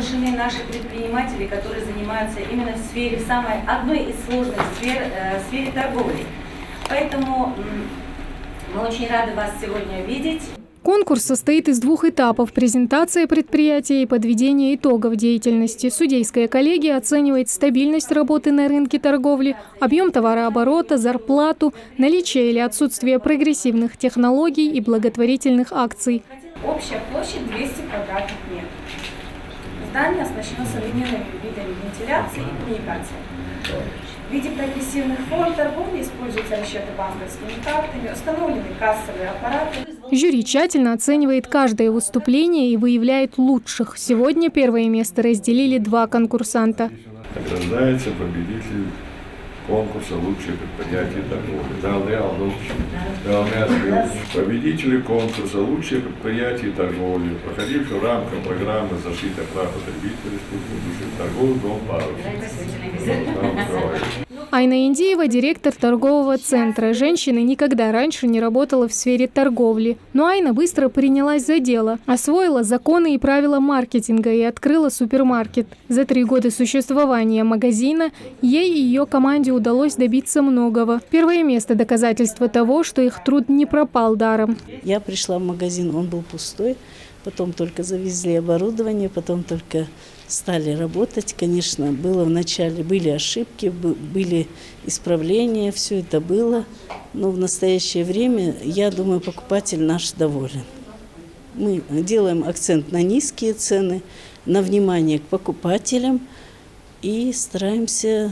приглашены наши предприниматели, которые занимаются именно в сфере, одной из сложных сфер, сфере торговли. Поэтому мы очень рады вас сегодня видеть. Конкурс состоит из двух этапов – презентация предприятия и подведение итогов деятельности. Судейская коллегия оценивает стабильность работы на рынке торговли, объем товарооборота, зарплату, наличие или отсутствие прогрессивных технологий и благотворительных акций. Общая площадь 200 квадратных метров. Здание оснащено современными видами вентиляции и коммуникации. В виде прогрессивных форм торговли используются расчеты банковскими картами, установлены кассовые аппараты. Жюри тщательно оценивает каждое выступление и выявляет лучших. Сегодня первое место разделили два конкурсанта. Награждается победитель конкурса «Лучшее предприятие торговли». Победители конкурса «Лучшее предприятие торговли», проходившего в рамках программы защиты прав потребителей торговый дом «Парус». Айна Индиева – директор торгового центра. Женщина никогда раньше не работала в сфере торговли. Но Айна быстро принялась за дело, освоила законы и правила маркетинга и открыла супермаркет. За 3 года существования магазина ей и ее команде удалось добиться многого. Первое место – доказательство того, что их труд не пропал даром. Я пришла в магазин, он был пустой, потом только завезли оборудование, потом только стали работать. Конечно, вначале были ошибки, были исправления, все это было. Но в настоящее время, я думаю, покупатель наш доволен. Мы делаем акцент на низкие цены, на внимание к покупателям и стараемся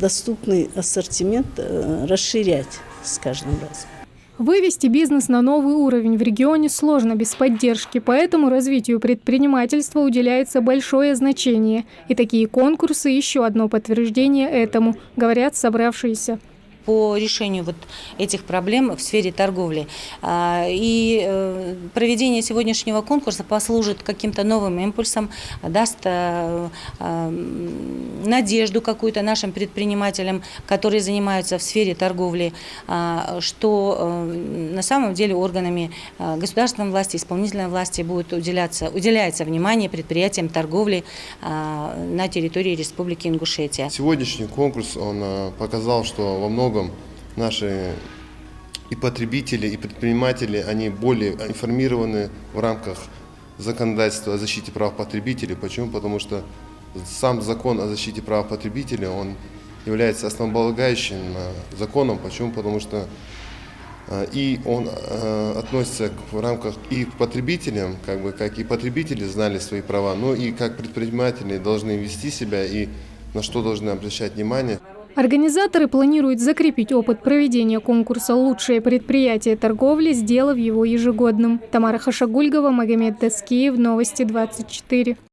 доступный ассортимент расширять с каждым разом. Вывести бизнес на новый уровень в регионе сложно без поддержки, поэтому развитию предпринимательства уделяется большое значение. И такие конкурсы – еще одно подтверждение этому, говорят собравшиеся. По решению этих проблем в сфере торговли. И проведение сегодняшнего конкурса послужит каким-то новым импульсом, даст надежду какую-то нашим предпринимателям, которые занимаются в сфере торговли, что на самом деле органами государственной власти, исполнительной власти уделяется внимание предприятиям торговли на территории Республики Ингушетия. Сегодняшний конкурс он показал, что во многом наши и потребители, и предприниматели, они более информированы в рамках законодательства о защите прав потребителей. Почему? Потому что сам закон о защите прав потребителей, он является основополагающим законом. Почему? Потому что и он относится в рамках и к потребителям, как и потребители знали свои права, но и как предприниматели должны вести себя и на что должны обращать внимание. Организаторы планируют закрепить опыт проведения конкурса «Лучшее предприятие торговли», сделав его ежегодным. Тамара Хашагульгова, Магомед Даскиев, Новости 24.